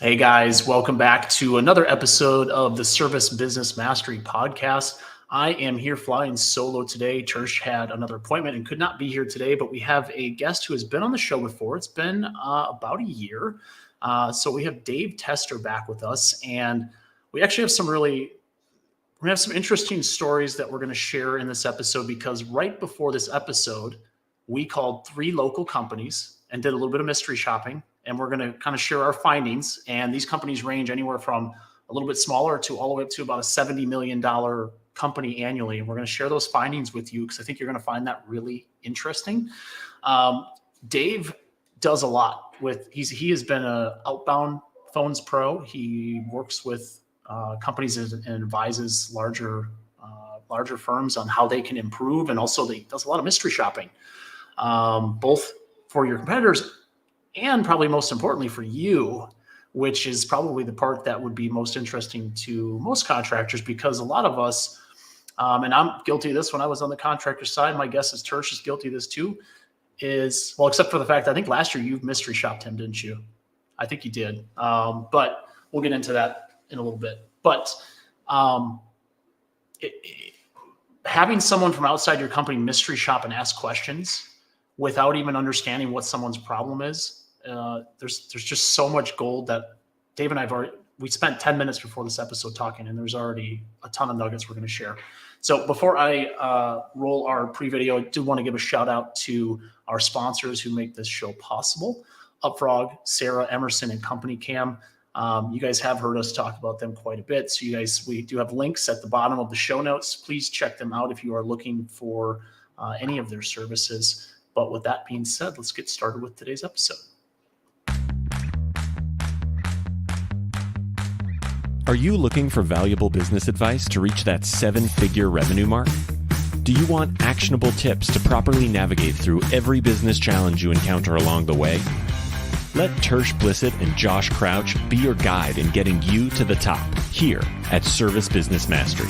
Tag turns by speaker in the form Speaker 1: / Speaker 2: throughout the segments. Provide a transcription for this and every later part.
Speaker 1: Hey guys, welcome back to another episode of the Service Business Mastery Podcast. I am here flying solo today. Tersh had another appointment and could not be here today, but we have a guest who has been on the show before. It's been about a year. So we have Dave Tester back with us, and we actually have some interesting stories that we're going to share in this episode because right before this episode, we called 3 local companies and did a little bit of mystery shopping. And we're going to kind of share our findings. And these companies range anywhere from a little bit smaller to all the way up to about a $70 million company annually. And we're going to share those findings with you because I think you're going to find that really interesting. Dave does a lot with, he has been a outbound phones pro. He works with companies and advises larger firms on how they can improve. And also he does a lot of mystery shopping, both for your competitors and probably most importantly for you, which is probably the part that would be most interesting to most contractors, because a lot of us, and I'm guilty of this when I was on the contractor side, my guess is Tersh is guilty of this too, except for the fact that I think last year you mystery shopped him, didn't you? I think you did. But we'll get into that in a little bit. But having someone from outside your company mystery shop and ask questions without even understanding what someone's problem is, there's just so much gold that Dave and we spent 10 minutes before this episode talking, and there's already a ton of nuggets we're going to share. So before I roll our pre-video, I do want to give a shout out to our sponsors who make this show possible: Upfrog, Sarah, Emerson, and Company Cam. You guys have heard us talk about them quite a bit. So we do have links at the bottom of the show notes. Please check them out if you are looking for any of their services. But with that being said, let's get started with today's episode.
Speaker 2: Are you looking for valuable business advice to reach that 7-figure revenue mark? Do you want actionable tips to properly navigate through every business challenge you encounter along the way? Let Tersh Blissett and Josh Crouch be your guide in getting you to the top here at Service Business Mastery.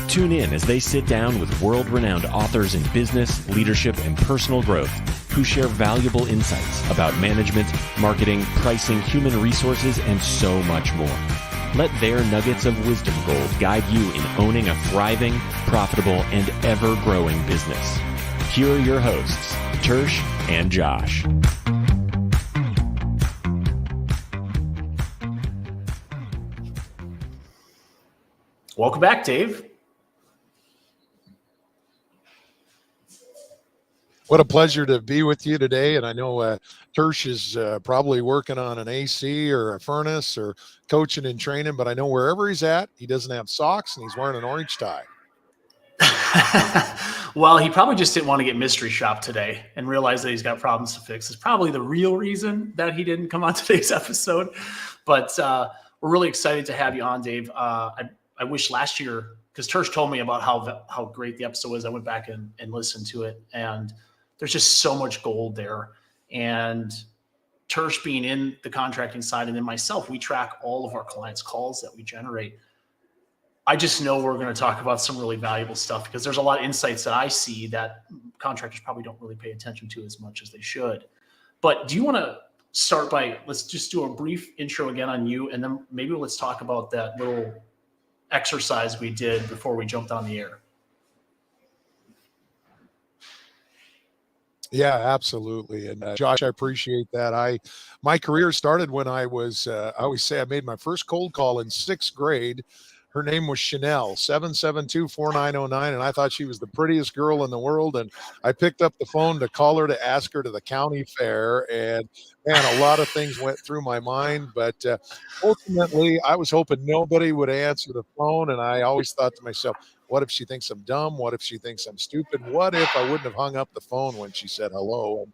Speaker 2: Tune in as they sit down with world-renowned authors in business, leadership, and personal growth who share valuable insights about management, marketing, pricing, human resources, and so much more. Let their nuggets of wisdom gold guide you in owning a thriving, profitable, and ever-growing business. Here are your hosts, Tersh and Josh.
Speaker 1: Welcome back, Dave.
Speaker 3: What a pleasure to be with you today. And I know Tersh is probably working on an AC or a furnace or coaching and training, but I know wherever he's at, he doesn't have socks and he's wearing an orange tie.
Speaker 1: Well, he probably just didn't want to get mystery shopped today and realize that he's got problems to fix. It's probably the real reason that he didn't come on today's episode. But we're really excited to have you on, Dave. I wish last year, because Tersh told me about how great the episode was, I went back and listened to it, and there's just so much gold there. And Tersh being in the contracting side, and then myself, we track all of our clients' calls that we generate. I just know we're going to talk about some really valuable stuff because there's a lot of insights that I see that contractors probably don't really pay attention to as much as they should. But do you want to start by, let's just do a brief intro again on you, and then maybe let's talk about that little exercise we did before we jumped on the air.
Speaker 3: Yeah, absolutely. And Josh, I appreciate that. My career started when I was, I always say I made my first cold call in 6th grade. Her name was Chanel, 772-4909, and I thought she was the prettiest girl in the world. And I picked up the phone to call her to ask her to the county fair. And man, a lot of things went through my mind. But ultimately, I was hoping nobody would answer the phone. And I always thought to myself, what if she thinks I'm dumb? What if she thinks I'm stupid? What if I wouldn't have hung up the phone when she said hello?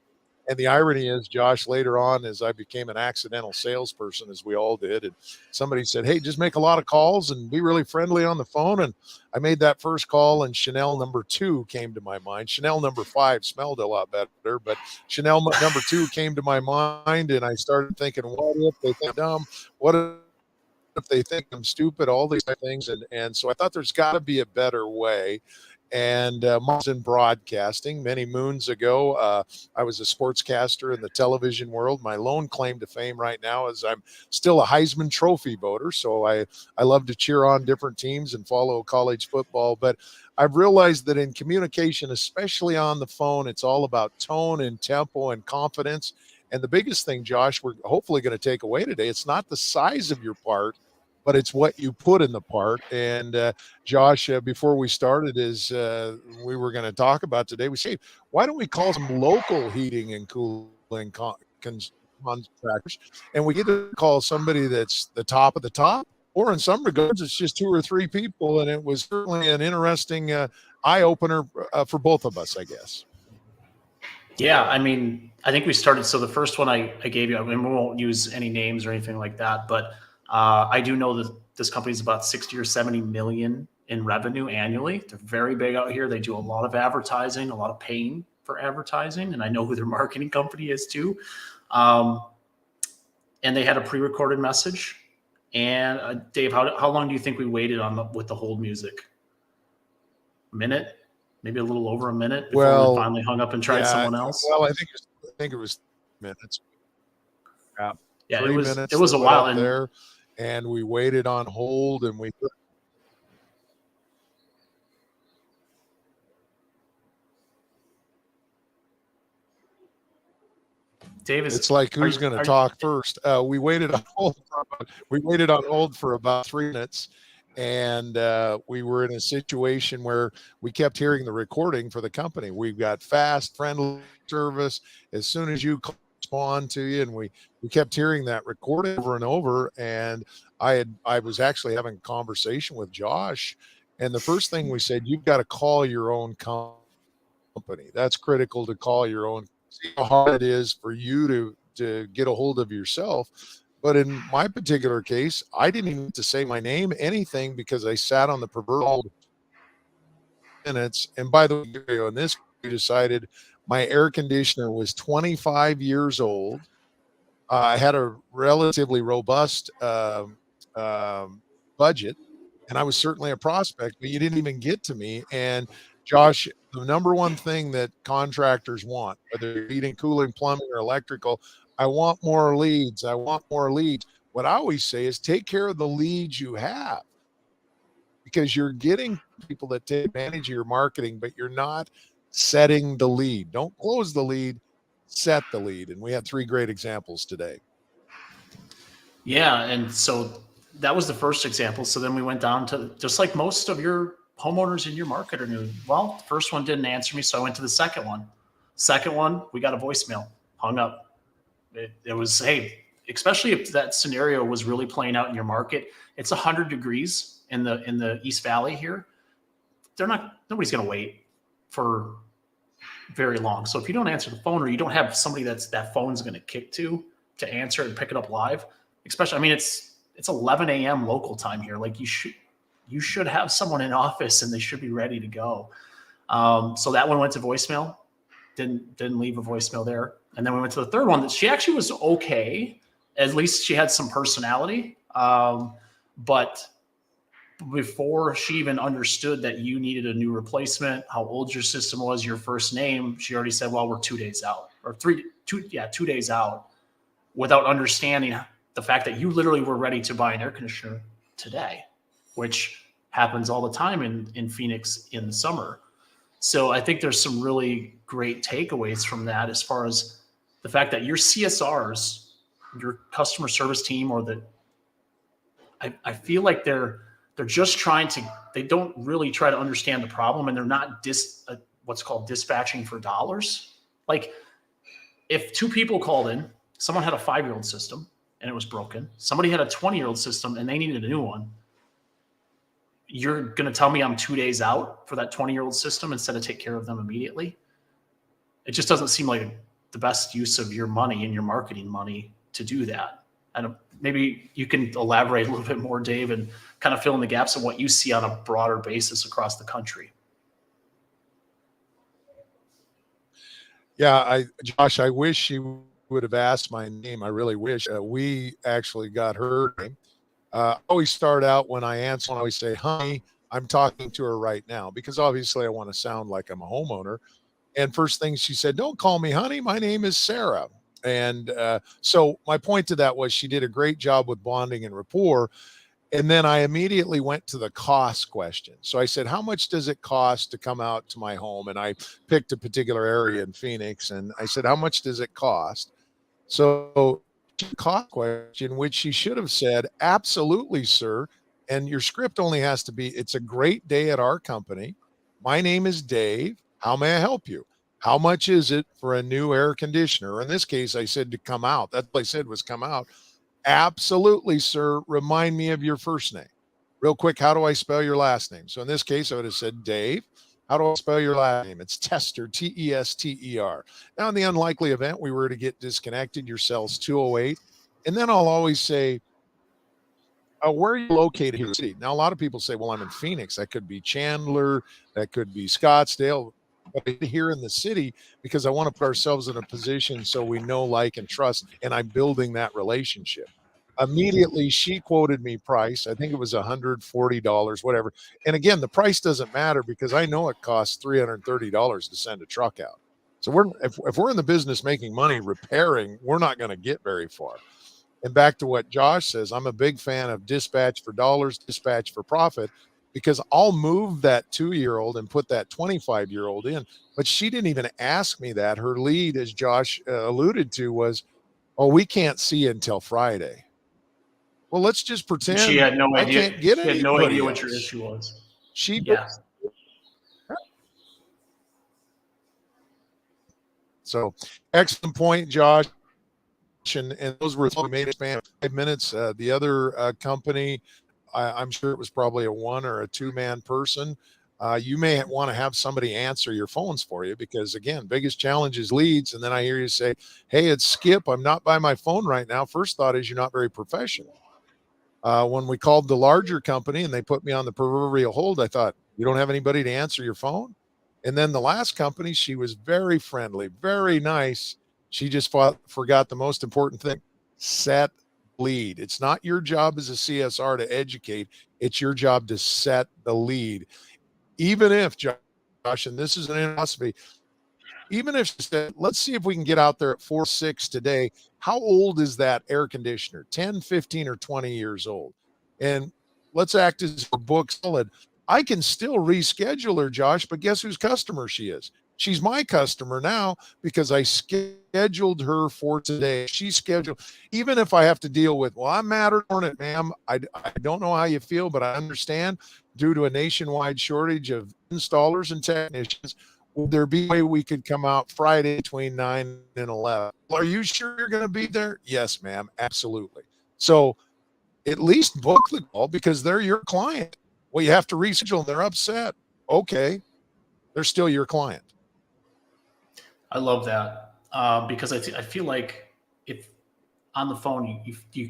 Speaker 3: And the irony is, Josh, later on, as I became an accidental salesperson, as we all did, and somebody said, hey, just make a lot of calls and be really friendly on the phone. And I made that first call, and Chanel number 2 came to my mind. Chanel number 5 smelled a lot better, but Chanel number 2 came to my mind, and I started thinking, what if they think I'm dumb? What if they think I'm stupid? All these things. And so I thought there's got to be a better way. and I was in broadcasting many moons ago. I was a sportscaster in the television world. My lone claim to fame right now is I'm still a Heisman Trophy voter, so I love to cheer on different teams and follow college football. But I've realized that in communication, especially on the phone, it's all about tone and tempo and confidence. And the biggest thing, Josh, we're hopefully going to take away today, it's not the size of your part, but it's what you put in the part. And Josh, before we started, we were going to talk about today, we say, why don't we call some local heating and cooling contractors, and we either call somebody that's the top of the top, or in some regards, it's just 2 or 3 people. And it was certainly an interesting eye opener for both of us, I guess.
Speaker 1: Yeah, I mean, I think we started. So the first one I gave you, I mean, we won't use any names or anything like that, but I do know that this company is about 60 or 70 million in revenue annually. They're very big out here. They do a lot of advertising, a lot of paying for advertising, and I know who their marketing company is too. And they had a pre-recorded message. And Dave, how long do you think we waited with the hold music? A minute? Maybe a little over a minute before we finally hung up and tried someone else.
Speaker 3: Well, I think it was minutes.
Speaker 1: Yeah,
Speaker 3: 3 minutes.
Speaker 1: It was a while
Speaker 3: there, and we waited on hold, and we.
Speaker 1: Dave,
Speaker 3: it's like who's going to talk first? We waited on hold. We waited on hold for about 3 minutes. And we were in a situation where we kept hearing the recording for the company. We've got fast, friendly service as soon as you respond to you. And we kept hearing that recording over and over. And I was actually having a conversation with Josh. And the first thing we said, you've got to call your own company. That's critical, to call your own. See how hard it is for you to get a hold of yourself. But in my particular case, I didn't even need to say my name, anything, because I sat on the proverbial minutes. And by the way, on this, we decided my air conditioner was 25 years old. I had a relatively robust budget, and I was certainly a prospect, but you didn't even get to me. And Josh, the number one thing that contractors want, whether heating, cooling, plumbing, or electrical, I want more leads. I want more leads. What I always say is take care of the leads you have, because you're getting people that take advantage of your marketing, but you're not setting the lead. Don't close the lead, set the lead. And we had 3 great examples today.
Speaker 1: Yeah. And so that was the first example. So then we went down to, just like most of your homeowners in your market are new. Well, the first one didn't answer me, so I went to the second one. Second one, we got a voicemail, hung up. It was, hey, especially if that scenario was really playing out in your market, it's 100 degrees in the East Valley here. Nobody's going to wait for very long. So if you don't answer the phone, or you don't have somebody that phone's going to kick to answer and pick it up live, especially, I mean, it's 11 a.m. local time here. Like you should have someone in office and they should be ready to go. So that one went to voicemail. Didn't leave a voicemail there. And then we went to the third one that she actually was okay. At least she had some personality. But before she even understood that you needed a new replacement, how old your system was, your first name, she already said, well, we're 2 days out, or 2 days out, without understanding the fact that you literally were ready to buy an air conditioner today, which happens all the time in Phoenix in the summer. So I think there's some really great takeaways from that, as far as the fact that your CSRs, your customer service team, I feel like they're just they don't really try to understand the problem, and they're not what's called dispatching for dollars. Like if 2 people called in, someone had a 5-year-old system and it was broken. Somebody had a 20-year-old system and they needed a new one. You're going to tell me I'm 2 days out for that 20-year-old system instead of take care of them immediately? It just doesn't seem like the best use of your money and your marketing money to do that. And maybe you can elaborate a little bit more, Dave, and kind of fill in the gaps of what you see on a broader basis across the country.
Speaker 3: Yeah, Josh, I wish she would have asked my name. I really wish. We actually got her name. I always start out when I answer, I always say, honey, I'm talking to her right now because obviously I want to sound like I'm a homeowner. And first thing she said, don't call me honey. My name is Sarah. And so my point to that was she did a great job with bonding and rapport. And then I immediately went to the cost question. So I said, how much does it cost to come out to my home? And I picked a particular area in Phoenix. And I said, how much does it cost? So cost question, which she should have said, absolutely, sir. And your script only has to be, it's a great day at our company. My name is Dave. How may I help you? How much is it for a new air conditioner? In this case, I said to come out. That's what I said was come out. Absolutely, sir. Remind me of your first name. Real quick, how do I spell your last name? So in this case, I would have said Dave. How do I spell your last name? It's Tester, Tester. Now, in the unlikely event we were to get disconnected, your cell's 208. And then I'll always say, where are you located here in the city? Now, a lot of people say, well, I'm in Phoenix. That could be Chandler. That could be Scottsdale. But here in the city, because I want to put ourselves in a position so we know, like, and trust, and I'm building that relationship. Immediately, she quoted me price. I think it was $140, whatever. And again, the price doesn't matter because I know it costs $330 to send a truck out. So if we're in the business making money repairing, we're not going to get very far. And back to what Josh says, I'm a big fan of dispatch for dollars, dispatch for profit, because I'll move that 2-year-old and put that 25-year-old in. But she didn't even ask me that. Her lead, as Josh alluded to, was, oh, we can't see you until Friday. Well, let's just pretend
Speaker 1: she had no idea.
Speaker 3: I can't get
Speaker 1: she had no
Speaker 3: anybody
Speaker 1: idea
Speaker 3: else.
Speaker 1: What your issue was.
Speaker 3: Yeah. So excellent point, Josh. And those were made in span 5 minutes. The other company, I'm sure it was probably a 1 or a 2-man person. You may want to have somebody answer your phones for you because, again, biggest challenge is leads. And then I hear you say, hey, it's Skip. I'm not by my phone right now. First thought is you're not very professional. When we called the larger company and they put me on the proverbial hold, I thought, you don't have anybody to answer your phone? And then the last company, she was very friendly, very nice. She just forgot the most important thing, set lead. It's not your job as a CSR to educate. It's your job to set the lead. Even if, Josh, and this is an philosophy, even if she said, let's see if we can get out there at 4-6 today. How old is that air conditioner? 10, 15, or 20 years old? And let's act as a book solid. I can still reschedule her, Josh, but guess whose customer she is? She's my customer now because I scheduled her for today. She's scheduled, even if I have to deal with, well, I'm mad on it, ma'am. I don't know how you feel, but I understand due to a nationwide shortage of installers and technicians, would there be a way we could come out Friday between 9 and 11? Are you sure you're going to be there? Yes, ma'am. Absolutely. So at least book the call because they're your client. Well, you have to reschedule and they're upset. Okay. They're still your client.
Speaker 1: I love that because I feel like if on the phone, they're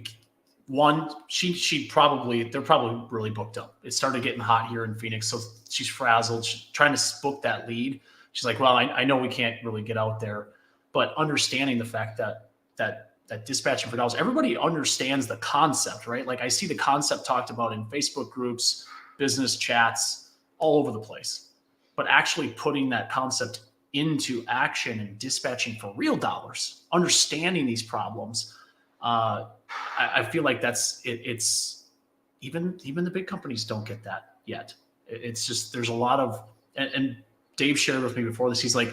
Speaker 1: probably really booked up. It started getting hot here in Phoenix. So she's frazzled. She's trying to book that lead. She's like, well, I know we can't really get out there, but understanding the fact that dispatching for dollars, everybody understands the concept, right? Like I see the concept talked about in Facebook groups, business chats, all over the place, but actually putting that concept into action and dispatching for real dollars, understanding these problems. I feel like it's even the big companies don't get that yet. It's just, there's a lot of, and Dave shared with me before this, he's like,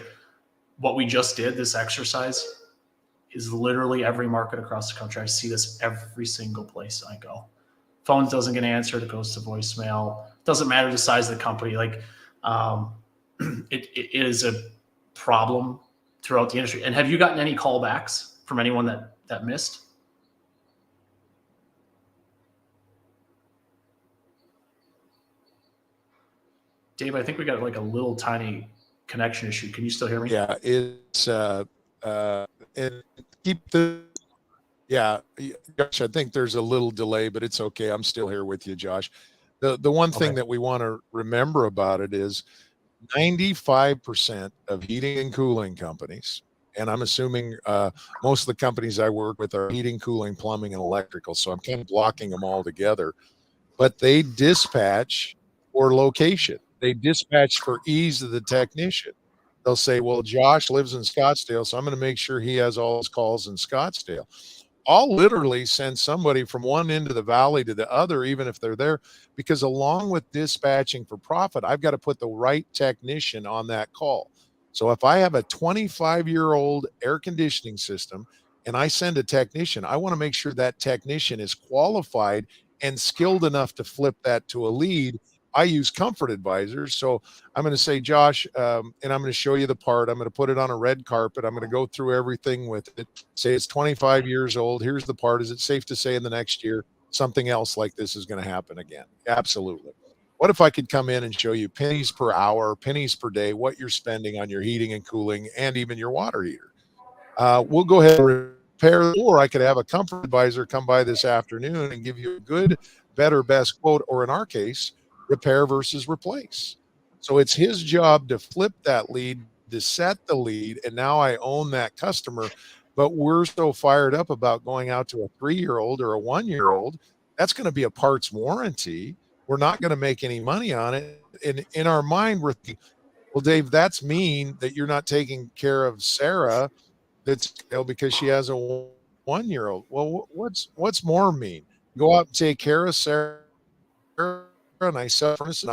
Speaker 1: what we just did, this exercise is literally every market across the country. I see this every single place I go. Phone doesn't get answered. It goes to voicemail. Doesn't matter the size of the company. Like it is a problem throughout the industry. And have you gotten any callbacks from anyone that missed? Dave, I think we got like a little tiny connection issue. Can you still hear me?
Speaker 3: Yeah, it's and keep the Josh, I think there's a little delay, but it's okay. I'm still here with you, Josh. The one thing that we want to remember about it is 95% of heating and cooling companies, and I'm assuming most of the companies I work with are heating, cooling, plumbing, and electrical, so I'm kind of blocking them all together, but they dispatch or location. They dispatch for ease of the technician. They'll say, well, Josh lives in Scottsdale, so I'm going to make sure he has all his calls in Scottsdale. I'll literally send somebody from one end of the valley to the other, even if they're there, because along with dispatching for profit, I've got to put the right technician on that call. So if I have a 25-year-old air conditioning system and I send a technician, I want to make sure that technician is qualified and skilled enough to flip that to a lead. I use comfort advisors. So I'm going to say, Josh, and I'm going to show you the part. I'm going to put it on a red carpet. I'm going to go through everything with it. Say it's 25 years old. Here's the part. Is it safe to say in the next year something else like this is going to happen again? Absolutely. What if I could come in and show you pennies per hour, pennies per day, what you're spending on your heating and cooling, and even your water heater? We'll go ahead and repair, or I could have a comfort advisor come by this afternoon and give you a good, better, best quote, or in our case, repair versus replace. So it's his job to flip that lead, to set the lead, and now I own that customer. But we're so fired up about going out to a 3-year-old or a 1-year-old, that's going to be a parts warranty. We're not going to make any money on it. And in our mind, we're thinking, well, Dave, that's mean that you're not taking care of Sarah that's because she has a 1-year-old. Well, what's more mean? Go out and take care of Sarah and I sell furnace,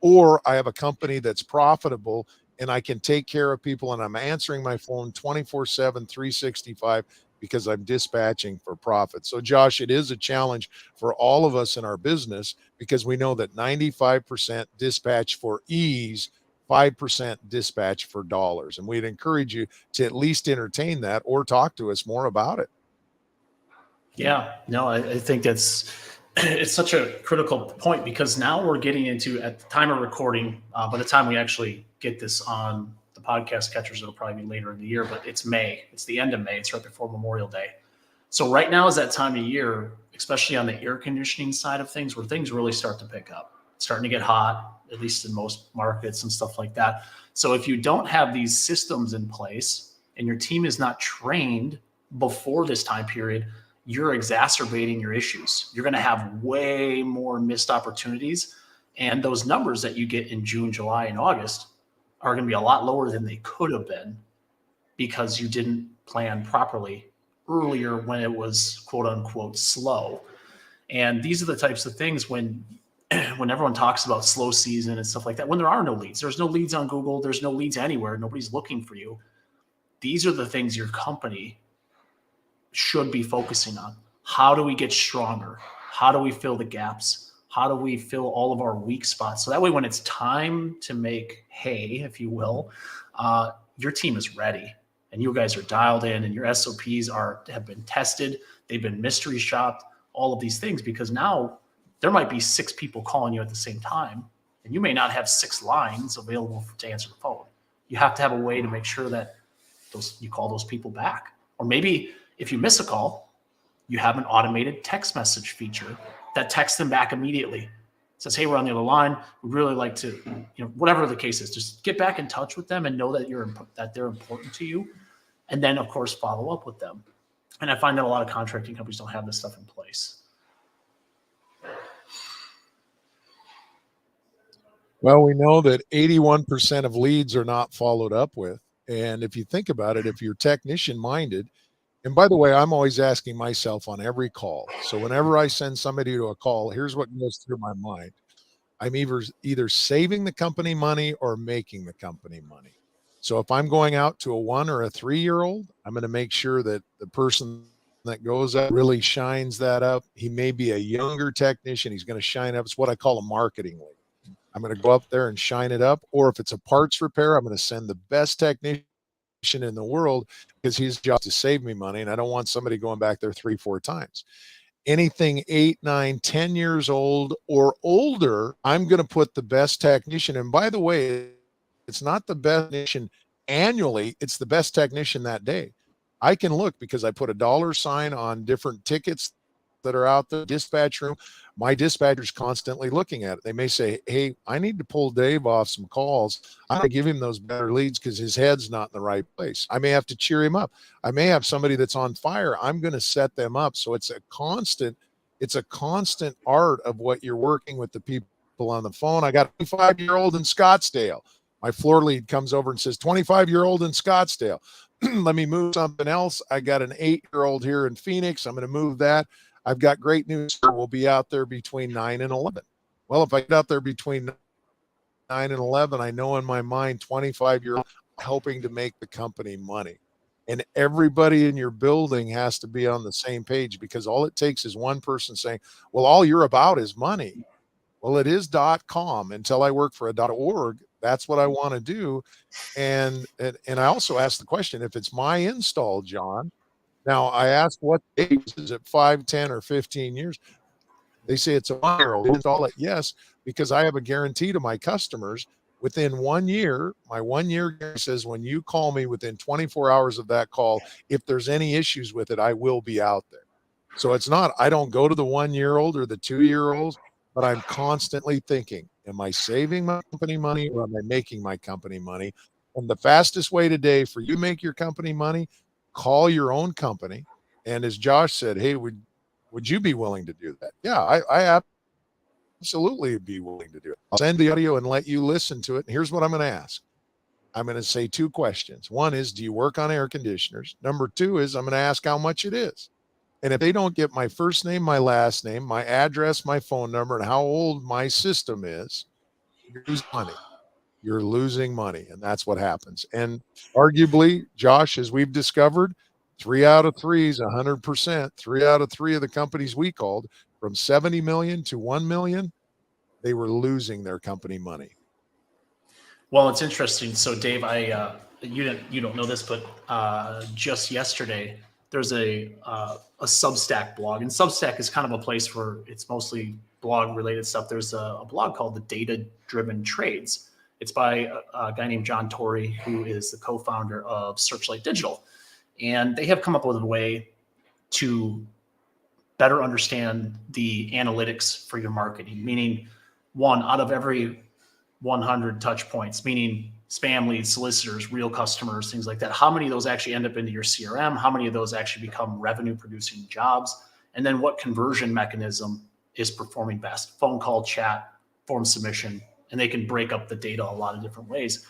Speaker 3: or I have a company that's profitable and I can take care of people and I'm answering my phone 24/7, 365 because I'm dispatching for profit. So Josh, it is a challenge for all of us in our business because we know that 95% dispatch for ease, 5% dispatch for dollars. And we'd encourage you to at least entertain that or talk to us more about it.
Speaker 1: Yeah, no, I think it's such a critical point because now we're getting into, at the time of recording, by the time we actually get this on the podcast catchers, it'll probably be later in the year, but it's May. It's the end of May. It's right before Memorial Day. So right now is that time of year, especially on the air conditioning side of things, where things really start to pick up. It's starting to get hot, at least in most markets and stuff like that. So if you don't have these systems in place and your team is not trained before this time period, you're exacerbating your issues. You're going to have way more missed opportunities. And those numbers that you get in June, July, and August are going to be a lot lower than they could have been because you didn't plan properly earlier when it was quote unquote slow. And these are the types of things when everyone talks about slow season and stuff like that, when there are no leads, there's no leads on Google, there's no leads anywhere, nobody's looking for you. These are the things your company should be focusing on. How do we get stronger? How do we fill the gaps? How do we fill all of our weak spots? So that way, when it's time to make hay, if you will, your team is ready and you guys are dialed in and your SOPs have been tested. They've been mystery shopped, all of these things, because now there might be 6 people calling you at the same time and you may not have 6 lines available to answer the phone. You have to have a way to make sure that you call those people back. Or maybe if you miss a call, you have an automated text message feature that texts them back immediately. It says, hey, we're on the other line. We'd really like to, whatever the case is, just get back in touch with them and know that they're important to you. And then, of course, follow up with them. And I find that a lot of contracting companies don't have this stuff in place.
Speaker 3: Well, we know that 81% of leads are not followed up with. And if you think about it, if you're technician minded, and by the way, I'm always asking myself on every call. So whenever I send somebody to a call, here's what goes through my mind. I'm either saving the company money or making the company money. So if I'm going out to a 1 or a 3-year-old, I'm going to make sure that the person that goes up really shines that up. He may be a younger technician. He's going to shine up. It's what I call a marketing lead. I'm going to go up there and shine it up. Or if it's a parts repair, I'm going to send the best technician in the world because his job is to save me money. And I don't want somebody going back there 3-4 times. Anything 8, 9, 10 years old or older, I'm going to put the best technician. And by the way, it's not the best technician annually. It's the best technician that day. I can look because I put a dollar sign on different tickets that are out the dispatch room. My dispatcher's constantly looking at it. They may say, hey, I need to pull Dave off some calls. I'm going to give him those better leads because his head's not in the right place. I may have to cheer him up. I may have somebody that's on fire. I'm going to set them up. So it's a constant art of what you're working with the people on the phone. I got a 25-year-old in Scottsdale. My floor lead comes over and says, 25-year-old in Scottsdale. Let me move something else. I got an 8-year-old here in Phoenix. I'm going to move that. I've got great news. We'll be out there between 9 and 11. Well, if I get out there between 9 and 11, I know in my mind, 25-year-old helping to make the company money. And everybody in your building has to be on the same page, because all it takes is one person saying, well, all you're about is money. Well, it is .com until I work for a .org. That's what I want to do. And I also asked the question, if it's my install, John, now I asked what age, is it 5, 10, or 15 years? They say it's a 1-year-old. Install it. Yes, because I have a guarantee to my customers within 1 year. My 1-year guarantee says when you call me within 24 hours of that call, if there's any issues with it, I will be out there. So it's not, I don't go to the 1-year-old or the 2-year-olds, but I'm constantly thinking, am I saving my company money or am I making my company money? And the fastest way today for you to make your company money, call your own company. And as Josh said, hey, would you be willing to do that? Yeah, I absolutely be willing to do it. I'll send the audio and let you listen to it. And here's what I'm going to ask. I'm going to say 2 questions. One is, do you work on air conditioners? Number 2 is, I'm going to ask how much it is. And if they don't get my first name, my last name, my address, my phone number, and how old my system is, you're losing money. You're losing money. And that's what happens. And arguably, Josh, as we've discovered, 3 out of 3 is 100%. 3 out of 3 of the companies we called, from 70 million to 1 million, they were losing their company money.
Speaker 1: Well, it's interesting. So, Dave, you don't know this, but just yesterday there's a Substack blog, and Substack is kind of a place where it's mostly blog related stuff. There's a blog called the Data Driven Trades. It's by a guy named John Torrey, who is the co-founder of Searchlight Digital, and they have come up with a way to better understand the analytics for your marketing, meaning 1 out of every 100 touch points, meaning spam leads, solicitors, real customers, things like that. How many of those actually end up into your CRM? How many of those actually become revenue producing jobs? And then what conversion mechanism is performing best? Phone call, chat, form submission, and they can break up the data a lot of different ways.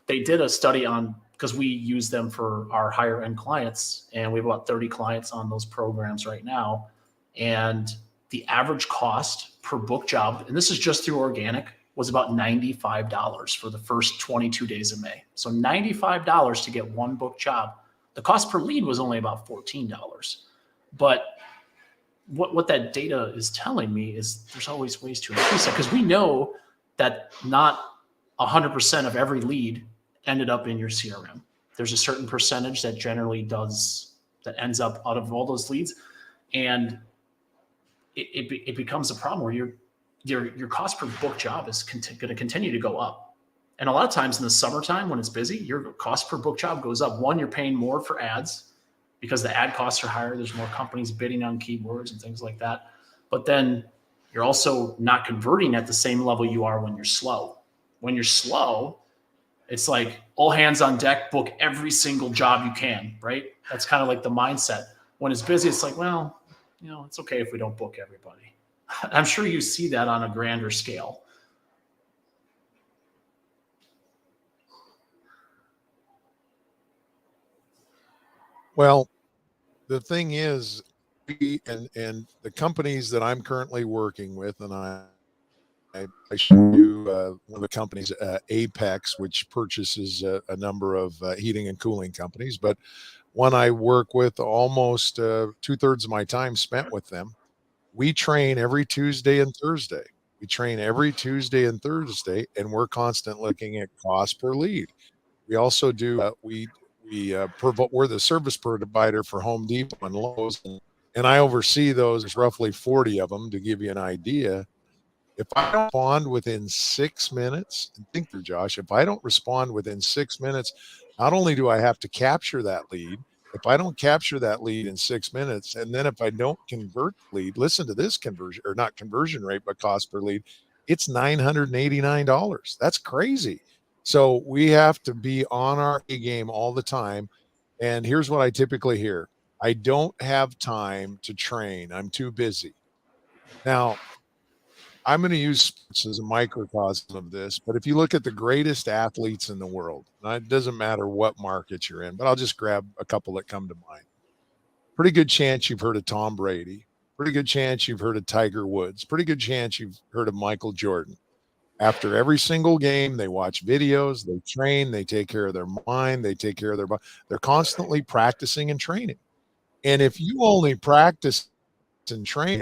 Speaker 1: They did a study on, because we use them for our higher end clients, and we have about 30 clients on those programs right now. And the average cost per book job, and this is just through organic, was about $95 for the first 22 days of May. So $95 to get 1 book job. The cost per lead was only about $14. But what that data is telling me is there's always ways to increase that, because we know that not 100% of every lead ended up in your CRM. There's a certain percentage that generally does, that ends up out of all those leads. And it becomes a problem where your cost per book job is going to continue to go up. And a lot of times in the summertime when it's busy, your cost per book job goes up. 1, you're paying more for ads because the ad costs are higher. There's more companies bidding on keywords and things like that. But then you're also not converting at the same level you are when you're slow. When you're slow, it's like all hands on deck, book every single job you can, right? That's kind of like the mindset. When it's busy, it's like, well, it's okay if we don't book everybody. I'm sure you see that on a grander scale.
Speaker 3: Well, the thing is, and the companies that I'm currently working with, and I show you one of the companies, Apex, which purchases a number of heating and cooling companies, but one I work with, almost 2/3 of my time spent with them. We train every Tuesday and Thursday. And we're constantly looking at cost per lead. We also do, we're the service provider for Home Depot and Lowe's, and I oversee those. There's roughly 40 of them, to give you an idea. If I don't respond within 6 minutes, and think through, Josh, if I don't respond within 6 minutes, not only do I have to capture that lead, if I don't capture that lead in 6 minutes, and then if I don't convert the lead, listen to this conversion, or not conversion rate, but cost per lead, it's $989. That's crazy. So we have to be on our A game all the time. And here's what I typically hear: I don't have time to train. I'm too busy. Now, I'm going to use sports as a microcosm of this, but if you look at the greatest athletes in the world, it doesn't matter what market you're in, but I'll just grab a couple that come to mind. Pretty good chance you've heard of Tom Brady. Pretty good chance you've heard of Tiger Woods. Pretty good chance you've heard of Michael Jordan. After every single game, they watch videos, they train, they take care of their mind, they take care of their body. They're constantly practicing and training. And if you only practice and train,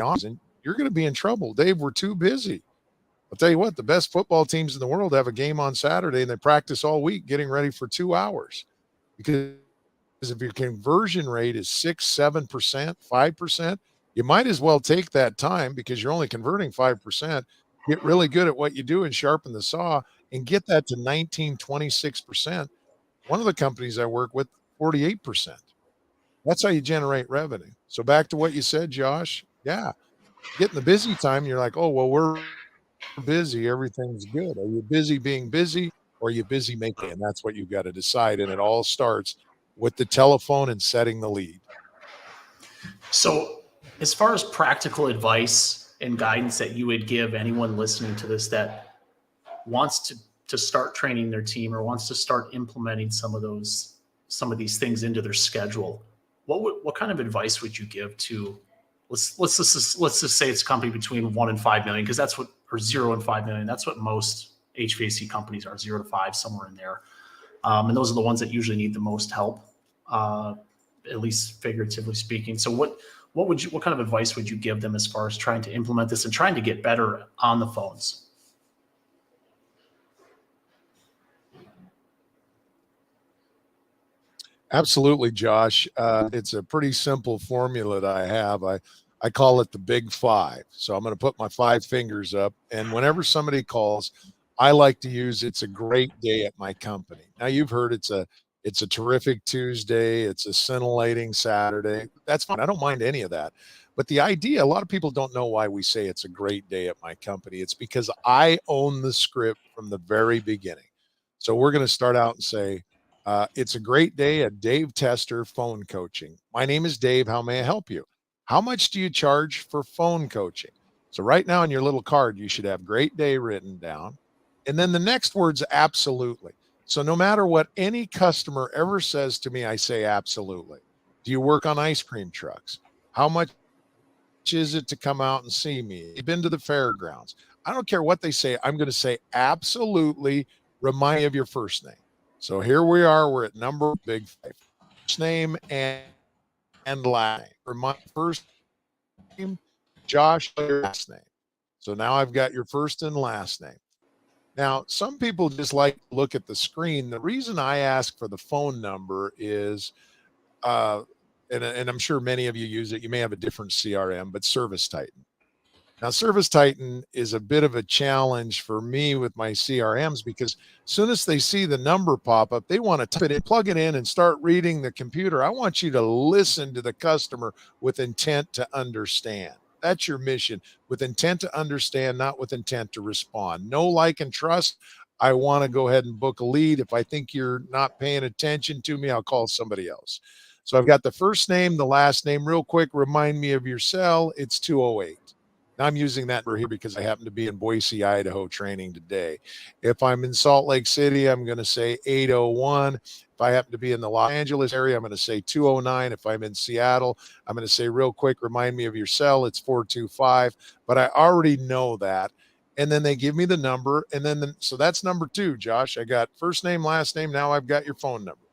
Speaker 3: you're going to be in trouble. Dave, we're too busy. I'll tell you what, the best football teams in the world have a game on Saturday and they practice all week getting ready for 2 hours. Because if your conversion rate is 6, 7%, 5%, you might as well take that time because you're only converting 5%, get really good at what you do and sharpen the saw and get that to 19, 26%. One of the companies I work with, 48%. That's how you generate revenue. So back to what you said, Josh. Yeah. Getting the busy time, you're like, oh, well, we're busy. Everything's good. Are you busy being busy or are you busy making? And that's what you've got to decide. And it all starts with the telephone and setting the lead.
Speaker 1: So as far as practical advice and guidance that you would give anyone listening to this that wants to start training their team or wants to start implementing some of these things into their schedule, what kind of advice would you give to let's just say it's a company between 1 and 5 million, because that's what, or 0 and 5 million, that's what most HVAC companies are, 0 to 5, somewhere in there. And those are the ones that usually need the most help, at least figuratively speaking. So what kind of advice would you give them as far as trying to implement this and trying to get better on the phones?
Speaker 3: Absolutely, Josh. It's a pretty simple formula that I have. I call it the big 5. So I'm going to put my 5 fingers up. And whenever somebody calls, I like to use "it's a great day at my company." Now you've heard it's a terrific Tuesday. It's a scintillating Saturday. That's fine. I don't mind any of that. But the idea, a lot of people don't know why we say it's a great day at my company. It's because I own the script from the very beginning. So we're going to start out and say, it's a great day at Dave Tester Phone Coaching. My name is Dave. How may I help you? How much do you charge for phone coaching? So right now on your little card, you should have "great day" written down. And then the next word's "absolutely." So no matter what any customer ever says to me, I say absolutely. Do you work on ice cream trucks? How much is it to come out and see me? You've been to the fairgrounds. I don't care what they say. I'm going to say absolutely. Remind me of your first name. So here we are. We're at number big 5. First name and last name. For my first name, Josh, your last name. So now I've got your first and last name. Now, some people just like to look at the screen. The reason I ask for the phone number is, and I'm sure many of you use it. You may have a different CRM, but Service Titan. Now, Service Titan is a bit of a challenge for me with my CRMs because as soon as they see the number pop up, they want to type it in, plug it in, and start reading the computer. I want you to listen to the customer with intent to understand. That's your mission, with intent to understand, not with intent to respond. Know, like, and trust. I want to go ahead and book a lead. If I think you're not paying attention to me, I'll call somebody else. So I've got the first name, the last name. Real quick, remind me of your cell. It's 208. Now I'm using that here because I happen to be in Boise, Idaho training today. If I'm in Salt Lake City, I'm going to say 801. If I happen to be in the Los Angeles area, I'm going to say 209. If I'm in Seattle, I'm going to say real quick, remind me of your cell. It's 425. But I already know that. And then they give me the number. And then, so that's number 2, Josh. I got first name, last name. Now I've got your phone number.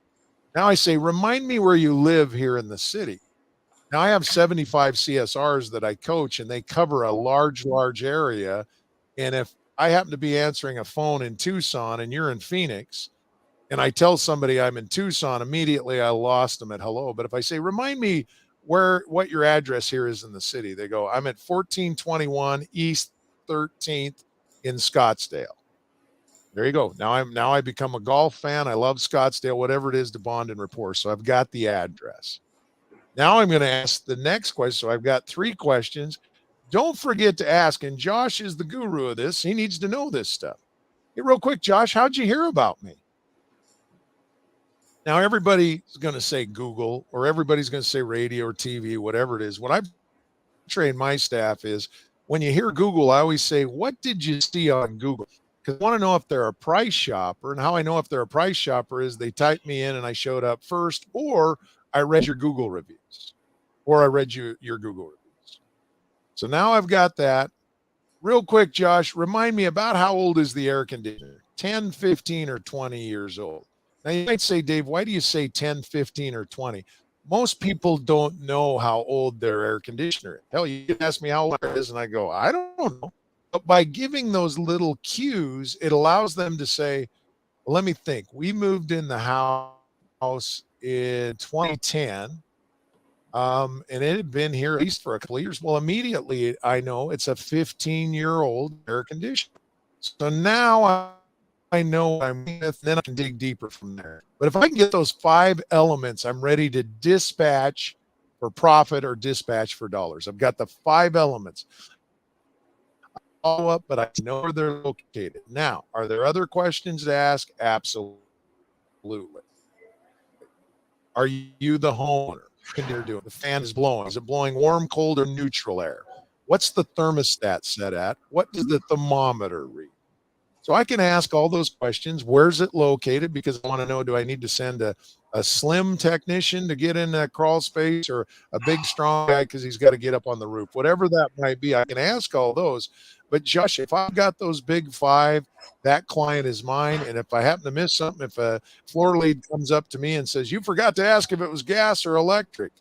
Speaker 3: Now I say, remind me where you live here in the city. Now I have 75 CSRs that I coach and they cover a large area. And if I happen to be answering a phone in Tucson and you're in Phoenix and I tell somebody I'm in Tucson, immediately I lost them at hello. But if I say, remind me what your address here is in the city, they go, I'm at 1421 East 13th in Scottsdale. There you go. Now I become a golf fan. I love Scottsdale, whatever it is to bond and rapport. So I've got the address. Now I'm going to ask the next question. So I've got 3 questions. Don't forget to ask, and Josh is the guru of this. He needs to know this stuff. Hey, real quick, Josh, how'd you hear about me? Now everybody's going to say Google, or everybody's going to say radio or TV, whatever it is. What I train my staff is when you hear Google, I always say, what did you see on Google? Because I want to know if they're a price shopper. And how I know if they're a price shopper is they typed me in and I showed up first, or I read your Google reviews, or I read your Google reviews. So now I've got that. Real quick, Josh, remind me about how old is the air conditioner? 10, 15, or 20 years old? Now you might say, Dave, why do you say 10, 15, or 20? Most people don't know how old their air conditioner is. Hell, you can ask me how old it is, and I go, I don't know. But by giving those little cues, it allows them to say, well, let me think. We moved in the house in 2010. And it had been here at least for a couple of years. Well, immediately I know it's a 15-year-old air conditioner. So now I know what I'm with, then I can dig deeper from there. But if I can get those 5 elements, I'm ready to dispatch for profit or dispatch for dollars. I've got the 5 elements. I follow up, but I know where they're located. Now, are there other questions to ask? Absolutely. Are you the homeowner? What you're doing? The fan is blowing. Is it blowing warm, cold, or neutral air? What's the thermostat set at? What does the thermometer read? So I can ask all those questions. Where's it located? Because I want to know, do I need to send a slim technician to get in that crawl space, or a big, strong guy because he's got to get up on the roof? Whatever that might be, I can ask all those. But Josh, if I've got those big 5, that client is mine. And if I happen to miss something, if a floor lead comes up to me and says, you forgot to ask if it was gas or electric,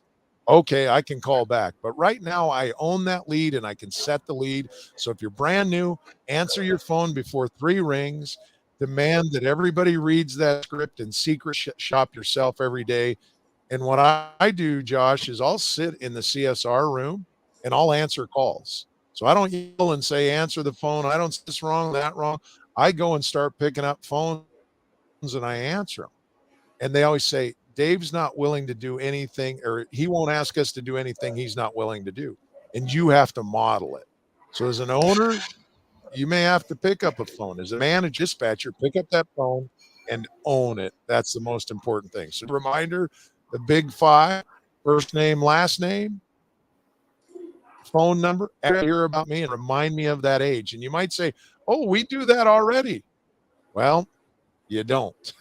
Speaker 3: okay, I can call back. But right now I own that lead and I can set the lead. So if you're brand new, answer your phone before 3 rings. Demand that everybody reads that script and secret shop yourself every day. And what I do, Josh, is I'll sit in the CSR room and I'll answer calls. So I don't yell and say, answer the phone. I don't say this wrong, that wrong. I go and start picking up phones and I answer them. And they always say, Dave's not willing to do anything, or he won't ask us to do anything he's not willing to do. And you have to model it. So as an owner, you may have to pick up a phone. As a manager, dispatcher, pick up that phone and own it. That's the most important thing. So reminder, the big 5, first name, last name, phone number, hear about me and remind me of that age. And you might say, oh, we do that already. Well, you don't.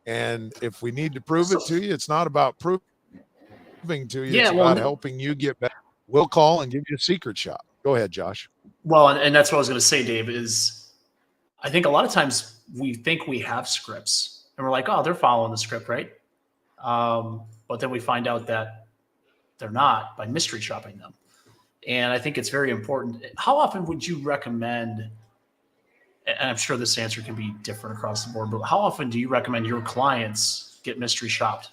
Speaker 3: And if we need to prove it to you, it's not about proving to you. It's about helping you get better. We'll call and give you a secret shop. Go ahead, Josh.
Speaker 1: Well, and that's what I was going to say, Dave, is I think a lot of times we think we have scripts and we're like, oh, they're following the script, right? But then we find out that they're not by mystery shopping them. And I think it's very important. How often would you recommend, and I'm sure this answer can be different across the board, but how often do you recommend your clients get mystery shopped?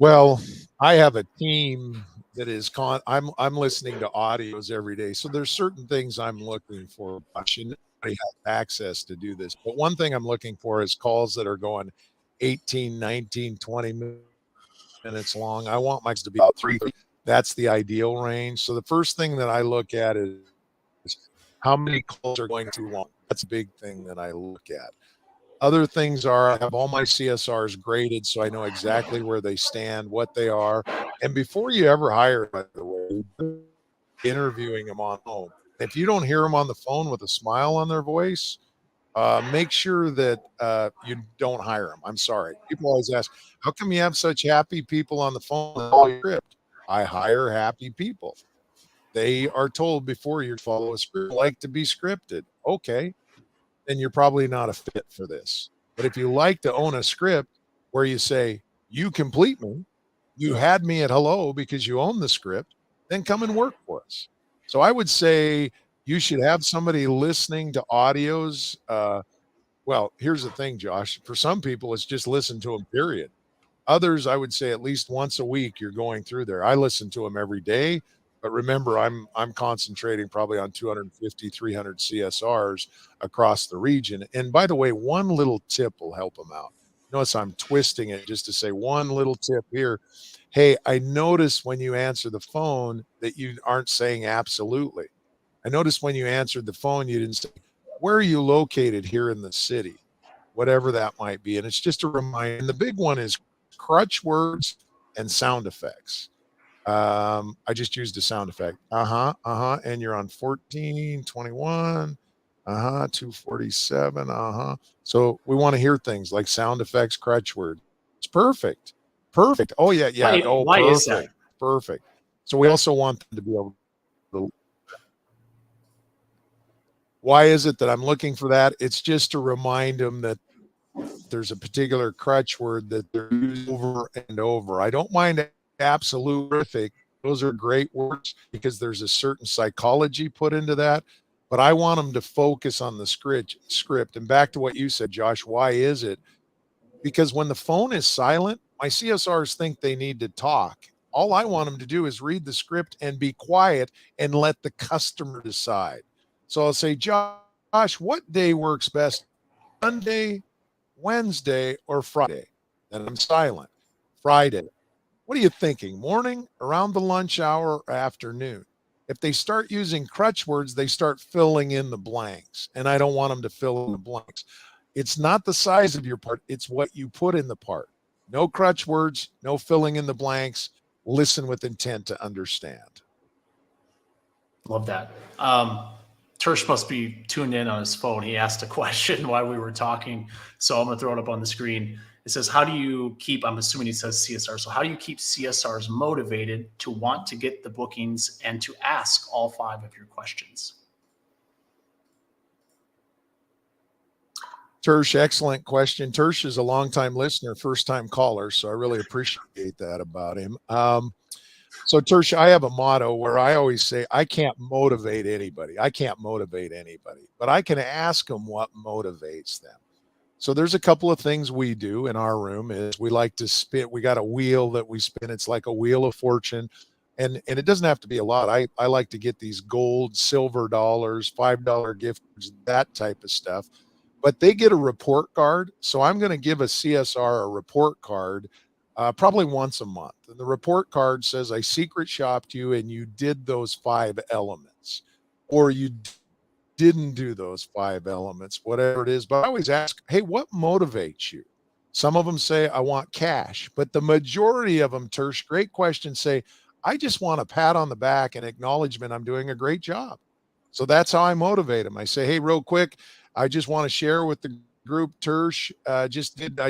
Speaker 3: Well, I have a team that is I'm listening to audios every day. So there's certain things I'm looking for. Nobody has access to do this. But one thing I'm looking for is calls that are going 18, 19, 20 minutes long. I want mine to be about 3. That's the ideal range. So the first thing that I look at is how many calls are going too long. That's a big thing that I look at. Other things are, I have all my CSRs graded so I know exactly where they stand, what they are. And before you ever hire, by the way, interviewing them on the phone. If you don't hear them on the phone with a smile on their voice, make sure that you don't hire them. I'm sorry. People always ask, how come you have such happy people on the phone in all your script? I hire happy people. They are told before you follow a script, like to be scripted. Okay, then you're probably not a fit for this. But if you like to own a script where you say, you complete me, you had me at hello because you own the script, then come and work for us. So I would say you should have somebody listening to audios. Well, here's the thing, Josh. For some people, it's just listen to them, period. Others, I would say at least once a week, you're going through there. I listen to them every day. But remember, I'm concentrating probably on 250, 300 CSRs across the region. And by the way, one little tip will help them out. Notice I'm twisting it just to say one little tip here. Hey, I noticed when you answer the phone that you aren't saying absolutely. I noticed when you answered the phone, you didn't say, where are you located here in the city? Whatever that might be. And it's just a reminder. And the big one is crutch words and sound effects. I just used a sound effect. And you're on 1421. 247. So we want to hear things like sound effects, crutch word. It's perfect. Perfect. Oh, yeah. Yeah.
Speaker 1: Why is that?
Speaker 3: Perfect. So we also want them to be able to. Why is it that I'm looking for that? It's just to remind them that there's a particular crutch word that they're using over and over. I don't mind absolute horrific. Those are great words because there's a certain psychology put into that. But I want them to focus on the script. And back to what you said, Josh, why is it? Because when the phone is silent, my CSRs think they need to talk. All I want them to do is read the script and be quiet and let the customer decide. So I'll say, Josh, what day works best? Monday, Wednesday, or Friday? And I'm silent. Friday. What are you thinking? Morning, around the lunch hour, or afternoon? If they start using crutch words, they start filling in the blanks. And I don't want them to fill in the blanks. It's not the size of your part. It's what you put in the part. No crutch words, no filling in the blanks. Listen with intent to understand.
Speaker 1: Love that. Tersh must be tuned in on his phone. He asked a question while we were talking. So I'm going to throw it up on the screen. It says, how do you keep, I'm assuming he says CSR. So how do you keep CSRs motivated to want to get the bookings and to ask all 5 of your questions?
Speaker 3: Tersh, excellent question. Tersh is a longtime listener, first-time caller, so I really appreciate that about him. So Tersh, I have a motto where I always say, I can't motivate anybody. But I can ask them what motivates them. So there's a couple of things we do in our room is we like to spin. We got a wheel that we spin. It's like a wheel of fortune. And it doesn't have to be a lot. I like to get these gold, silver dollars, $5 gift cards, that type of stuff. But they get a report card. So I'm going to give a CSR a report card probably once a month. And the report card says, I secret shopped you and you did those 5 elements, or you didn't do those 5 elements, whatever it is. But I always ask, hey, what motivates you? Some of them say, I want cash. But the majority of them, Tersh, great question, say, I just want a pat on the back and acknowledgement I'm doing a great job. So that's how I motivate them. I say, hey, real quick, I just want to share with the group, Tersh I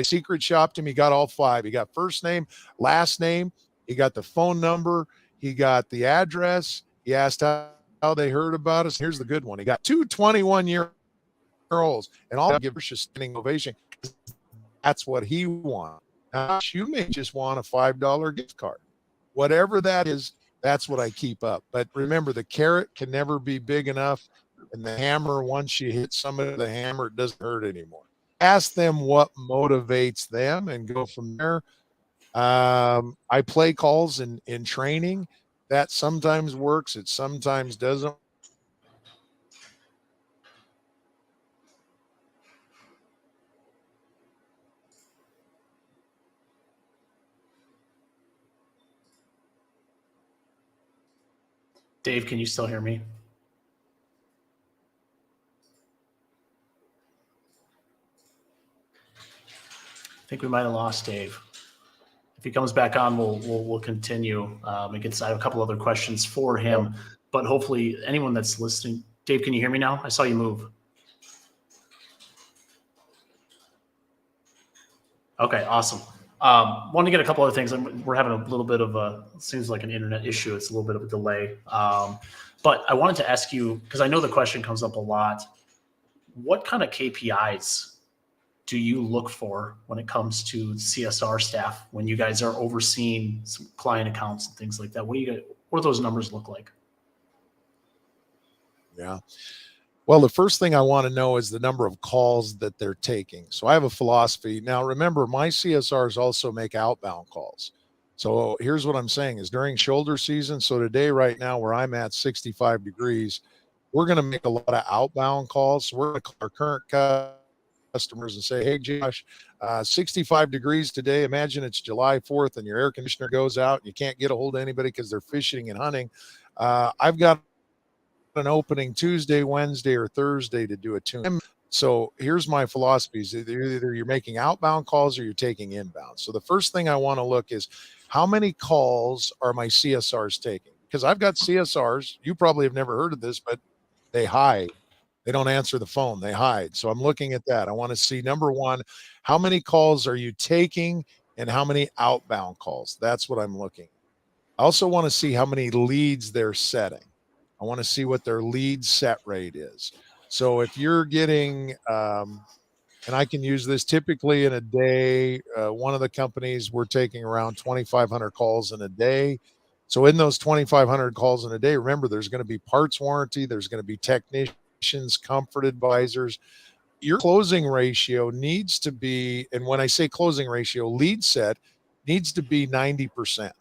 Speaker 3: secret shopped him. He got all 5. He got first name, last name. He got the phone number. He got the address. He asked how they heard about us. Here's the good one. He got 2 21-year-olds, and all give Tersh a standing ovation. That's what he wants. Now, you may just want a $5 gift card. Whatever that is, that's what I keep up. But remember, the carrot can never be big enough. And the hammer, once you hit somebody with the hammer, it doesn't hurt anymore. Ask them what motivates them and go from there. I play calls in training. That sometimes works. It sometimes doesn't.
Speaker 1: Dave, can you still hear me? I think we might have lost Dave. If he comes back on, we'll continue. I have a couple other questions for him, but hopefully anyone that's listening. Dave, can you hear me now? I saw you move. Okay, awesome. Want to get a couple other things. We're having a little bit of seems like an internet issue. It's a little bit of a delay. But I wanted to ask you, because I know the question comes up a lot, what kind of KPIs do you look for when it comes to CSR staff when you guys are overseeing some client accounts and things like that? What do those numbers look like?
Speaker 3: Yeah. Well, the first thing I want to know is the number of calls that they're taking. So I have a philosophy. Now, remember, my CSRs also make outbound calls. So here's what I'm saying is during shoulder season. So today, right now, where I'm at 65 degrees, we're going to make a lot of outbound calls. So we're going to call our current customers and say, hey, Josh, 65 degrees today. Imagine it's July 4th and your air conditioner goes out and you can't get a hold of anybody because they're fishing and hunting. I've got an opening Tuesday, Wednesday, or Thursday to do a tune. So here's my philosophy: is either you're making outbound calls or you're taking inbound. So the first thing I want to look is how many calls are my CSRs taking? Because I've got CSRs. You probably have never heard of this, but they hide. They don't answer the phone. They hide. So I'm looking at that. I want to see, number one, how many calls are you taking and how many outbound calls? That's what I'm looking. I also want to see how many leads they're setting. I want to see what their lead set rate is. So if you're getting, and I can use this typically in a day, one of the companies, we're taking around 2,500 calls in a day. So in those 2,500 calls in a day, remember, there's going to be parts warranty, there's going to be technicians, comfort advisors. Your closing ratio needs to be, and when I say closing ratio, lead set needs to be 90%.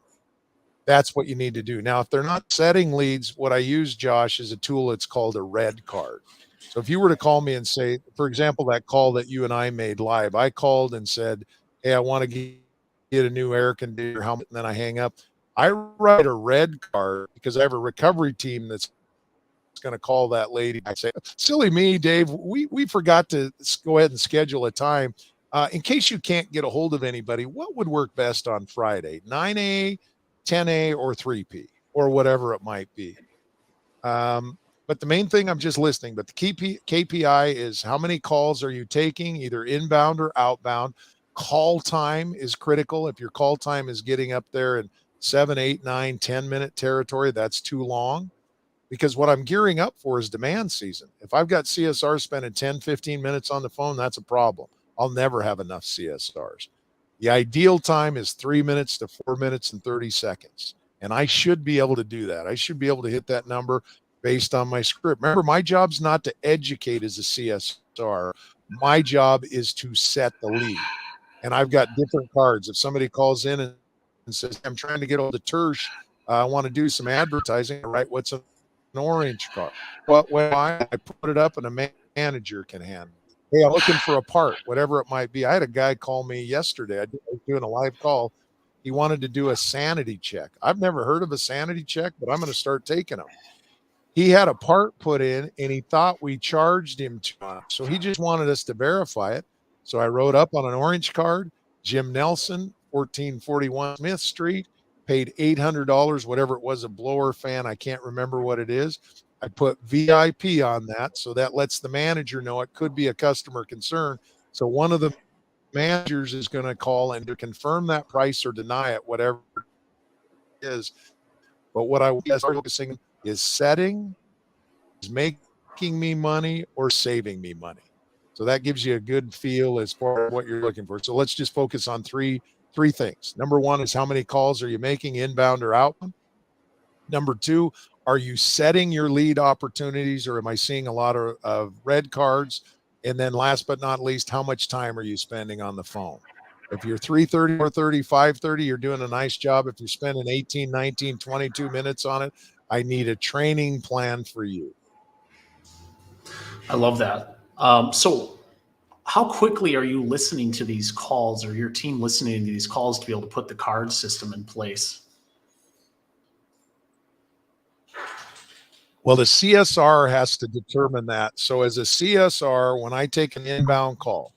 Speaker 3: That's what you need to do. Now, if they're not setting leads, what I use, Josh, is a tool. It's called a red card. So if you were to call me and say, for example, that call that you and I made live, I called and said, hey, I want to get a new air conditioner helmet, and then I hang up. I write a red card because I have a recovery team that's going to call that lady. I say, silly me, Dave, we forgot to go ahead and schedule a time. In case you can't get a hold of anybody, what would work best on Friday? 9A, 10A, or 3P, or whatever it might be. But the main thing, I'm just listening, but the KPI is how many calls are you taking, either inbound or outbound. Call time is critical. If your call time is getting up there in 7, 8, 9, 10-minute territory, that's too long. Because what I'm gearing up for is demand season. If I've got CSRs spending 10, 15 minutes on the phone, that's a problem. I'll never have enough CSRs. The ideal time is 3 minutes to 4 minutes and 30 seconds. And I should be able to do that. I should be able to hit that number based on my script. Remember, my job's not to educate as a CSR. My job is to set the lead. And I've got different cards. If somebody calls in and says, I'm trying to get hold of Tersh, I want to do some advertising, right? What's an orange card? But when I put it up and a manager can handle it. Hey, I'm looking for a part, whatever it might be. I had a guy call me yesterday. I was doing a live call. He wanted to do a sanity check. I've never heard of a sanity check, but I'm going to start taking them. He had a part put in and he thought we charged him too much. So he just wanted us to verify it. So I wrote up on an orange card, Jim Nelson, 1441 Smith Street, paid $800, whatever it was, a blower fan. I can't remember what it is. I put VIP on that. So that lets the manager know it could be a customer concern. So one of the managers is going to call and to confirm that price or deny it, whatever it is. But what I was focusing is setting, is making me money or saving me money. So that gives you a good feel as far as what you're looking for. So let's just focus on three things. Number one is how many calls are you making, inbound or outbound? Number two, are you setting your lead opportunities, or am I seeing a lot of red cards? And then last but not least, how much time are you spending on the phone? If you're 3:30, 4:30, 5:30, you're doing a nice job. If you're spending 18, 19, 22 minutes on it, I need a training plan for you.
Speaker 1: I love that. So how quickly are you listening to these calls, or your team listening to these calls, to be able to put the card system in place?
Speaker 3: Well, the CSR has to determine that. So as a CSR, when I take an inbound call,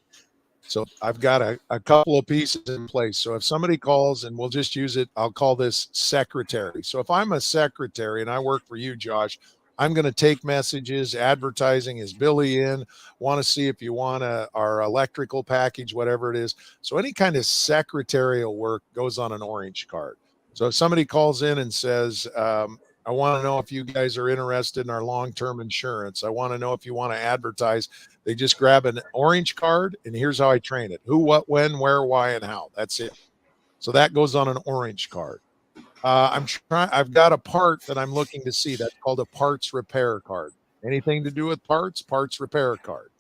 Speaker 3: so I've got a couple of pieces in place. So if somebody calls, and we'll just use it, I'll call this secretary. So if I'm a secretary and I work for you, Josh, I'm going to take messages, advertising, is Billy in, want to see if you want our electrical package, whatever it is. So any kind of secretarial work goes on an orange card. So if somebody calls in and says, I want to know if you guys are interested in our long-term insurance, I want to know if you want to advertise, they just grab an orange card, and here's how I train it: who, what, when, where, why, and how. That's it. So that goes on an orange card. I've got a part that I'm looking to see. That's called a parts repair card. Anything to do with parts repair card.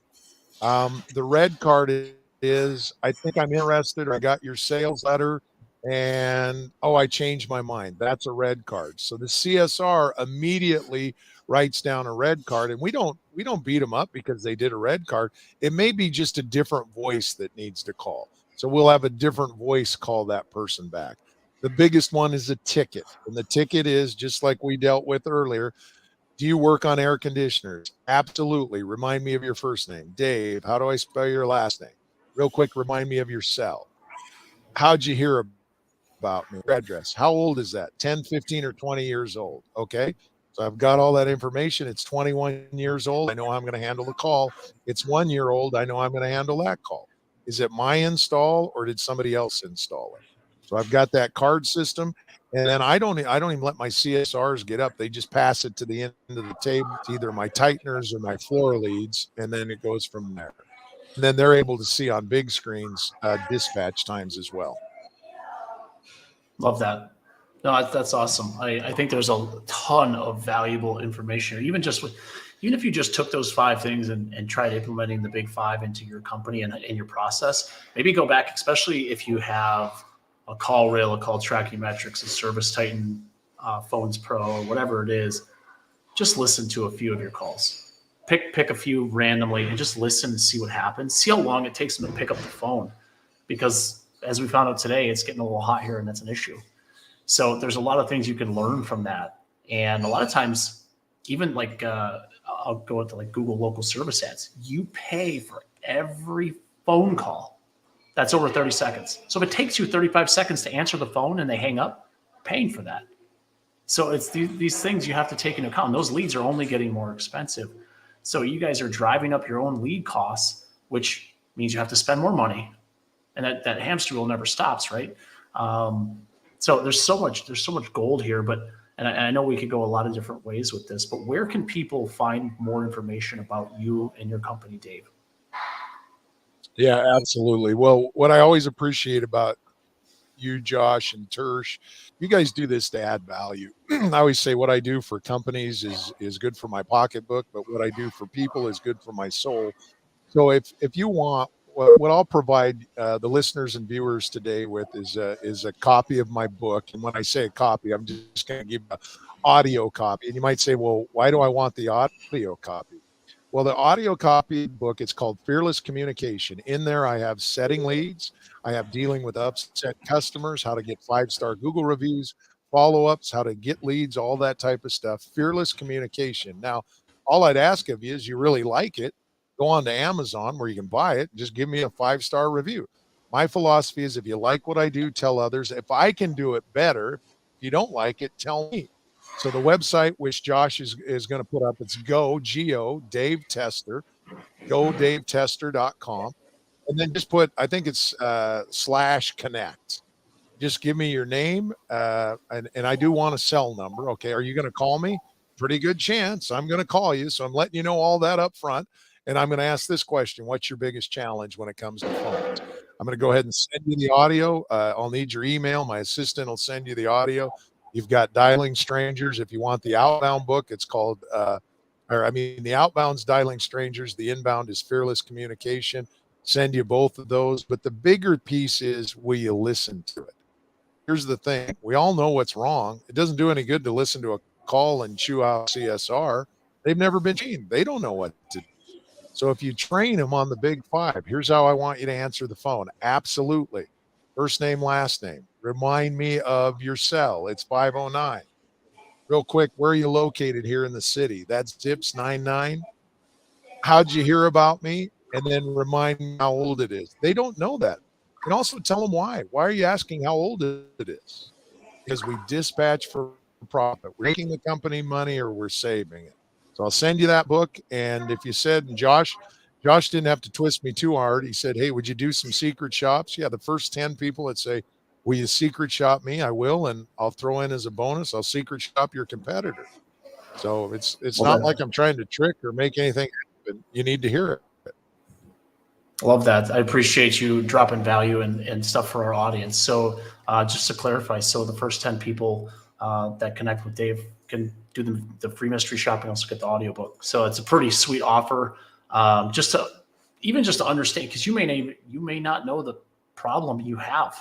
Speaker 3: The red card is, I think I'm interested, or I got your sales letter, and I changed my mind. That's a red card. So the CSR immediately writes down a red card, and we don't beat them up because they did a red card. It may be just a different voice that needs to call. So we'll have a different voice call that person back. The biggest one is a ticket. And the ticket is, just like we dealt with earlier, Do you work on air conditioners? Absolutely. Remind me of your first name. Dave, how do I spell your last name? Real quick, remind me of your cell. How'd you hear about me? Your address. How old is that? 10, 15, or 20 years old? Okay. So I've got all that information. It's 21 years old. I know I'm going to handle the call. It's 1 year old. I know I'm going to handle that call. Is it my install or did somebody else install it? So I've got that card system. And then I don't even let my CSRs get up. They just pass it to the end of the table. It's either my tighteners or my floor leads, and then it goes from there. And then they're able to see on big screens dispatch times as well.
Speaker 1: Love that. No, that's awesome. I think there's a ton of valuable information. Even if you just took those 5 things and tried implementing the big 5 into your company and in your process, maybe go back, especially if you have a call rail, a call tracking metrics, a service titan, phones pro, or whatever it is. Just listen to a few of your calls. Pick a few randomly and just listen and see what happens. See how long it takes them to pick up the phone, because as we found out today, it's getting a little hot here, and that's an issue. So there's a lot of things you can learn from that. And a lot of times, even like I'll go into like Google local service ads. You pay for every phone call that's over 30 seconds. So if it takes you 35 seconds to answer the phone and they hang up, you're paying for that. So it's these things you have to take into account. And those leads are only getting more expensive. So you guys are driving up your own lead costs, which means you have to spend more money. And that hamster wheel never stops, right? So there's so much gold here, and I know we could go a lot of different ways with this, but where can people find more information about you and your company, Dave?
Speaker 3: Yeah, absolutely. Well, what I always appreciate about you, Josh, and Tersh, you guys do this to add value. I always say what I do for companies is good for my pocketbook, but what I do for people is good for my soul. So if you want, what I'll provide the listeners and viewers today with is a copy of my book. And when I say a copy, I'm just going to give an audio copy. And you might say, well, why do I want the audio copy? Well, the audio copy book, it's called Fearless Communication. In there, I have setting leads. I have dealing with upset customers, how to get 5-star Google reviews, follow-ups, how to get leads, all that type of stuff. Fearless Communication. Now, all I'd ask of you is you really like it, go on to Amazon where you can buy it. Just give me a 5-star review. My philosophy is if you like what I do, tell others. If I can do it better, if you don't like it, tell me. So the website, which Josh is going to put up, it's Dave Tester, godavetester.com. And then just put, I think it's /connect. Just give me your name. And I do want a cell number. Okay. Are you going to call me? Pretty good chance I'm going to call you. So I'm letting you know all that up front. And I'm going to ask this question. What's your biggest challenge when it comes to phones? I'm going to go ahead and send you the audio. I'll need your email. My assistant will send you the audio. You've got Dialing Strangers. If you want the outbound book, it's called, the outbound's Dialing Strangers. The inbound is Fearless Communication. Send you both of those. But the bigger piece is, will you listen to it? Here's the thing. We all know what's wrong. It doesn't do any good to listen to a call and chew out CSR. They've never been trained. They don't know what to do. So if you train them on the big 5, here's how I want you to answer the phone. Absolutely. First name, last name. Remind me of your cell. It's 509. Real quick, where are you located here in the city? That's Zips 99. How'd you hear about me? And then remind me how old it is. They don't know that. And also tell them why. Why are you asking how old it is? Because we dispatch for profit. We're making the company money or we're saving it. So I'll send you that book. And if you said, and Josh didn't have to twist me too hard. He said, hey, would you do some secret shops? Yeah, the first 10 people that say, will you secret shop me? I will. And I'll throw in as a bonus, I'll secret shop your competitor. So it's not like I'm trying to trick or make anything happen. You need to hear it.
Speaker 1: Love that. I appreciate you dropping value and stuff for our audience. So just to clarify, so the first 10 people that connect with Dave can do the free mystery shopping, also get the audiobook. So it's a pretty sweet offer. Just to understand, because you may not know the problem you have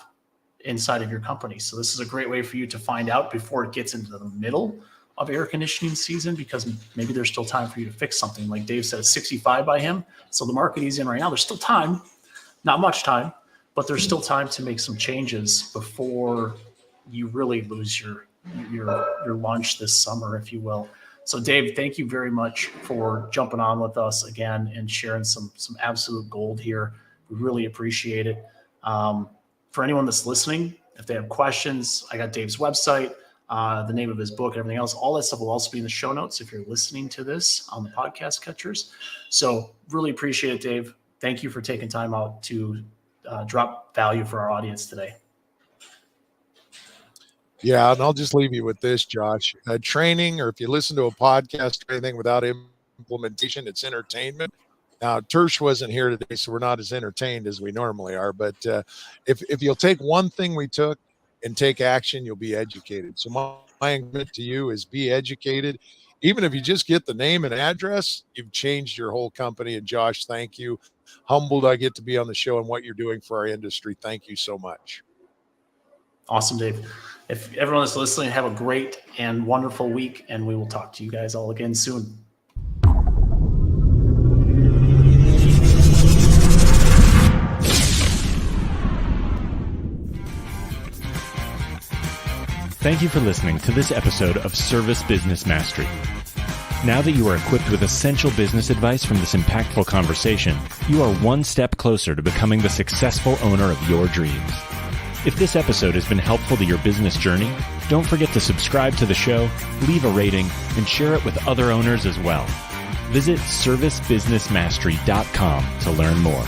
Speaker 1: inside of your company. So this is a great way for you to find out before it gets into the middle of air conditioning season, because maybe there's still time for you to fix something. Like Dave said, it's 65 by him. So the market he's in right now, there's still time, not much time, but there's still time to make some changes before you really lose your lunch this summer, if you will. So Dave, thank you very much for jumping on with us again and sharing some absolute gold here. We really appreciate it. For anyone that's listening, if they have questions, I got Dave's website, the name of his book, and everything else. All that stuff will also be in the show notes if you're listening to this on the podcast catchers. So really appreciate it, Dave. Thank you for taking time out to drop value for our audience today.
Speaker 3: Yeah, and I'll just leave you with this, Josh. Training, or if you listen to a podcast or anything without implementation, it's entertainment. Now, Tersh wasn't here today, so we're not as entertained as we normally are. But if you'll take one thing we took and take action, you'll be educated. So my encouragement to you is be educated. Even if you just get the name and address, you've changed your whole company. And Josh, thank you. Humbled I get to be on the show and what you're doing for our industry. Thank you so much.
Speaker 1: Awesome, Dave. If everyone is listening, have a great and wonderful week, and we will talk to you guys all again soon.
Speaker 2: Thank you for listening to this episode of Service Business Mastery. Now that you are equipped with essential business advice from this impactful conversation, you are one step closer to becoming the successful owner of your dreams. If this episode has been helpful to your business journey, don't forget to subscribe to the show, leave a rating, and share it with other owners as well. Visit servicebusinessmastery.com to learn more.